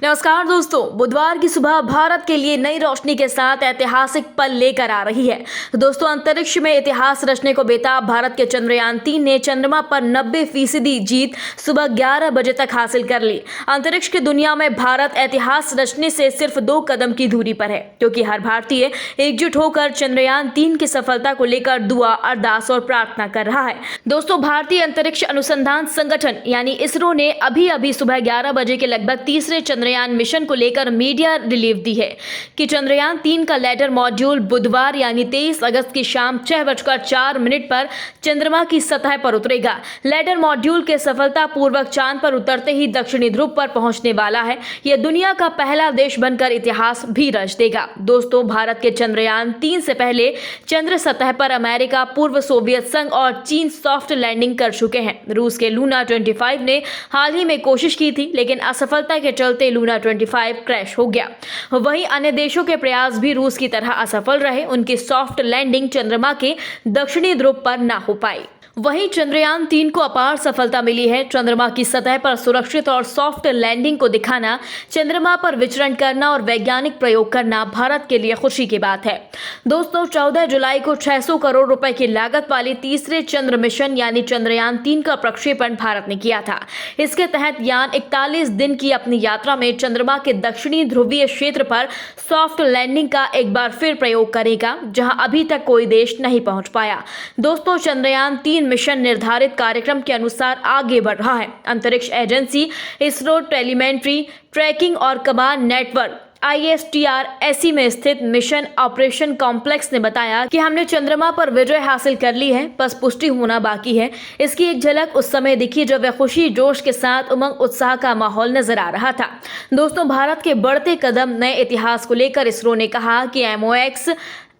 नमस्कार दोस्तों, बुधवार की सुबह भारत के लिए नई रोशनी के साथ ऐतिहासिक पल लेकर आ रही है। दोस्तों, अंतरिक्ष में इतिहास रचने को बेताब भारत के चंद्रयान-3 ने चंद्रमा पर 90% जीत सुबह 11 बजे तक हासिल कर ली। अंतरिक्ष की दुनिया में भारत इतिहास रचने से सिर्फ 2 कदम की दूरी पर है, क्योंकि हर भारतीय एकजुट होकर चंद्रयान-3 की सफलता को लेकर दुआ, अरदास और प्रार्थना कर रहा है। दोस्तों, भारतीय अंतरिक्ष अनुसंधान संगठन यानी इसरो ने अभी सुबह 11 बजे के लगभग तीसरे चंद्रयान मिशन को लेकर मीडिया रिलीफ दी है कि चंद्रयान-3 का लैंडर मॉड्यूल बुधवार यानी 23 अगस्त की शाम 6:04 पर चंद्रमा की सतह पर उतरेगा। लैंडर मॉड्यूल के सफलतापूर्वक चांद पर उतरते ही दक्षिणी ध्रुव पर पहुंचने वाला है। यह दुनिया का पहला देश बनकर इतिहास भी रच देगा। दोस्तों, भारत के चंद्रयान-3 से पहले चंद्र सतह पर अमेरिका, पूर्व सोवियत संघ और चीन सॉफ्ट लैंडिंग कर चुके हैं। रूस के लूना 25 ने हाल ही में कोशिश की थी, लेकिन असफलता के चलते लूना 25 क्रैश हो गया। वहीं अन्य देशों के प्रयास भी रूस की तरह असफल रहे। उनकी सॉफ्ट लैंडिंग चंद्रमा के दक्षिणी ध्रुव पर न हो पाई। वहीं चंद्रयान-3 को अपार सफलता मिली है। चंद्रमा की सतह पर सुरक्षित और सॉफ्ट लैंडिंग को दिखाना, चंद्रमा पर विचरण करना और वैज्ञानिक प्रयोग करना भारत के लिए खुशी की बात है। दोस्तों, 14 जुलाई को 600 करोड़ रुपए की लागत वाली तीसरे चंद्र मिशन यानी चंद्रयान-3 का प्रक्षेपण भारत ने किया था। इसके तहत यान 41 दिन की अपनी यात्रा में चंद्रमा के दक्षिणी ध्रुवीय क्षेत्र पर सॉफ्ट लैंडिंग का एक बार फिर प्रयोग करेगा, जहां अभी तक कोई देश नहीं पहुंच पाया। दोस्तों, चंद्रयान-3 मिशन निर्धारित कार्यक्रम के अनुसार आगे बढ़ रहा है। अंतरिक्ष एजेंसी इसरो टेलीमेट्री ट्रैकिंग और कमांड नेटवर्क ISTRSE में स्थित मिशन ऑपरेशन कॉम्प्लेक्स ने बताया कि हमने चंद्रमा पर विजय हासिल कर ली है, बस पुष्टि होना बाकी है। इसकी एक झलक उस समय दिखी जब वह खुशी जोश के साथ उमंग उत्साह का माहौल नजर आ रहा था। दोस्तों, भारत के बढ़ते कदम नए इतिहास को लेकर इसरो ने कहा कि MOX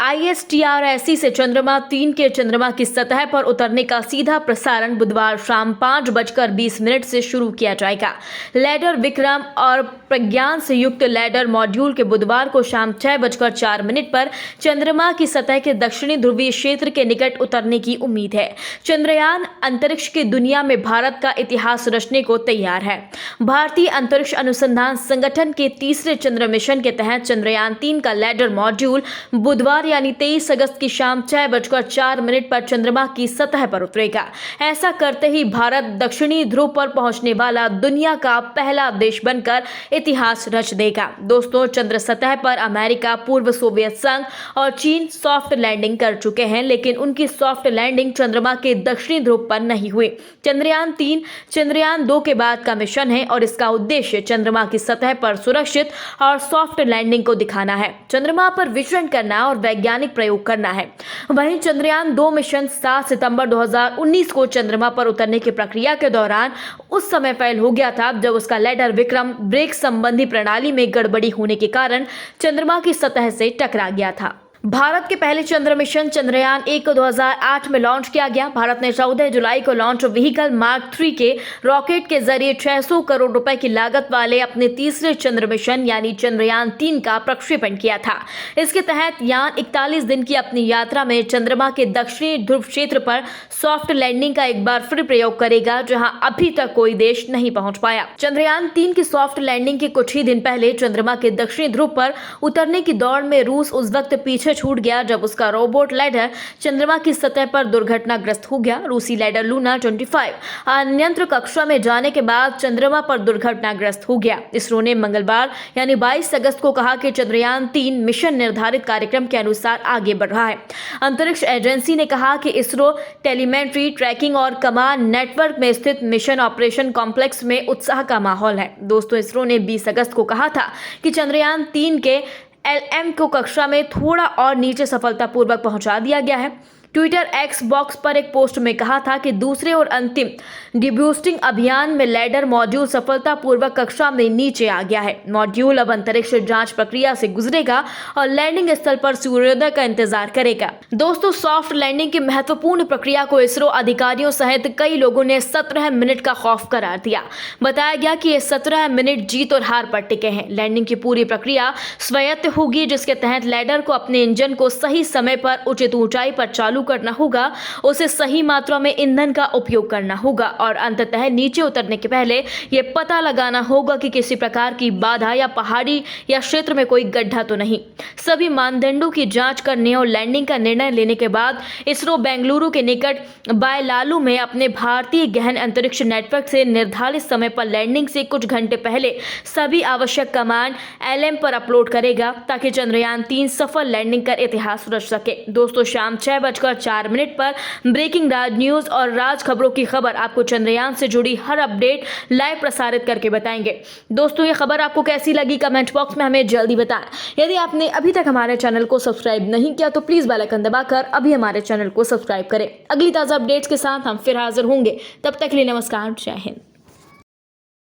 ISTRSE से चंद्रमा-3 के चंद्रमा की सतह पर उतरने का सीधा प्रसारण बुधवार शाम 5:20 से शुरू किया जाएगा। लैंडर विक्रम और प्रज्ञान से युक्त लैंडर मॉड्यूल के बुधवार को शाम 6:04 पर चंद्रमा की सतह के दक्षिणी ध्रुवीय क्षेत्र के निकट उतरने की उम्मीद है। चंद्रयान अंतरिक्ष की दुनिया में भारत का इतिहास रचने को तैयार है। भारतीय अंतरिक्ष अनुसंधान संगठन के तीसरे चंद्र मिशन के तहत चंद्रयान-3 का लैंडर मॉड्यूल बुधवार यानी 23 अगस्त की शाम 6:04 पर चंद्रमा की सतह पर उतरेगा। ऐसा करते ही भारत दक्षिणी ध्रुव पर पहुंचने वाला दुनिया का पहला देश बनकर इतिहास रच देगा। दोस्तों, चंद्र सतह पर अमेरिका, पूर्व सोवियत संघ और चीन सॉफ्ट लैंडिंग कर चुके हैं, लेकिन उनकी सॉफ्ट लैंडिंग चंद्रमा के दक्षिणी ध्रुव पर नहीं हुई। चंद्रयान-3 चंद्रयान-2 के बाद का मिशन है और इसका उद्देश्य चंद्रमा की सतह पर सुरक्षित और सॉफ्ट लैंडिंग को दिखाना है, चंद्रमा पर विचरण करना और वैज्ञानिक प्रयोग करना है। वहीं चंद्रयान-2 मिशन 7 सितंबर 2019 को चंद्रमा पर उतरने की प्रक्रिया के दौरान उस समय फेल हो गया था जब उसका लैंडर विक्रम ब्रेक संबंधी प्रणाली में गड़बड़ी होने के कारण चंद्रमा की सतह से टकरा गया था। भारत के पहले चंद्र मिशन चंद्रयान-1 को 2008 में लॉन्च किया गया। भारत ने 14 जुलाई को लॉन्च व्हीकल मार्क 3 के रॉकेट के जरिए 600 करोड़ रुपए की लागत वाले अपने तीसरे चंद्र मिशन यानी चंद्रयान-3 का प्रक्षेपण किया था। इसके तहत यान 41 दिन की अपनी यात्रा में चंद्रमा के दक्षिणी ध्रुव क्षेत्र पर सॉफ्ट लैंडिंग का एक बार फिर प्रयोग करेगा, जहां अभी तक कोई देश नहीं पहुंच पाया। चंद्रयान-3 की सॉफ्ट लैंडिंग के कुछ ही दिन पहले चंद्रमा के दक्षिणी ध्रुव पर उतरने की दौड़ में रूस उस वक्त पीछे छूट गया जब उसका रोबोट लैंडर चंद्रमा की सतह पर दुर्घटनाग्रस्त हो गया। रूसी लैंडर लूना 25 अनियंत्र कक्षा में जाने के बाद चंद्रमा पर दुर्घटनाग्रस्त हो गया। इसरो ने मंगलवार यानी 22 अगस्त को कहा कि चंद्रयान-3 मिशन निर्धारित कार्यक्रम के अनुसार आगे बढ़ रहा है। अंतरिक्ष एजेंसी ने कहा कि इसरो टेलीमेट्री ट्रैकिंग और कमांड नेटवर्क में स्थित मिशन ऑपरेशन कॉम्प्लेक्स में उत्साह का माहौल है। दोस्तों, इसरो ने 20 अगस्त को कहा था कि चंद्रयान-3 के LM को कक्षा में थोड़ा और नीचे सफलतापूर्वक पहुंचा दिया गया है। ट्विटर X बॉक्स पर एक पोस्ट में कहा था कि दूसरे और अंतिम डिबूस्टिंग अभियान में लैंडर मॉड्यूल सफलतापूर्वक कक्षा में नीचे आ गया है। मॉड्यूल अब अंतरिक्ष जांच प्रक्रिया से गुजरेगा और लैंडिंग स्थल पर सूर्योदय का इंतजार करेगा। दोस्तों, सॉफ्ट लैंडिंग की महत्वपूर्ण प्रक्रिया को इसरो अधिकारियों सहित कई लोगों ने 17 मिनट का खौफ करार दिया। बताया गया कि ये 17 मिनट जीत और हार पर टिके हैं। लैंडिंग की पूरी प्रक्रिया स्वायत्त होगी, जिसके तहत लैंडर को अपने इंजन को सही समय पर उचित ऊंचाई पर चालू करना होगा, उसे सही मात्रा में ईंधन का उपयोग करना होगा और अंततः नीचे उतरने के पहले ये पता लगाना होगा कि किसी प्रकार की बाधा या पहाड़ी या क्षेत्र में कोई गड्ढा तो नहीं। सभी मानदंडों की जांच करने और लैंडिंग का निर्णय लेने के बाद इसरो बेंगलुरु के निकट बायलालू में अपने भारतीय गहन अंतरिक्ष नेटवर्क से निर्धारित समय पर लैंडिंग से कुछ घंटे पहले सभी आवश्यक कमांड LM पर अपलोड करेगा ताकि चंद्रयान 3 सफल लैंडिंग कर इतिहास रच सके। दोस्तों, शाम 6:04 पर ब्रेकिंग राज न्यूज और राज खबरों की खबर आपको चंद्रयान से जुड़ी हर अपडेट लाइव प्रसारित करके बताएंगे। दोस्तों, ये खबर आपको कैसी लगी कमेंट बॉक्स में हमें जल्दी बताएं। यदि आपने अभी तक हमारे चैनल को सब्सक्राइब नहीं किया तो प्लीज बेल आइकन दबाकर अभी हमारे चैनल को सब्सक्राइब करें। अगली ताजा अपडेट्स के साथ हम फिर हाजिर होंगे। तब तक के लिए नमस्कार, जय हिंद।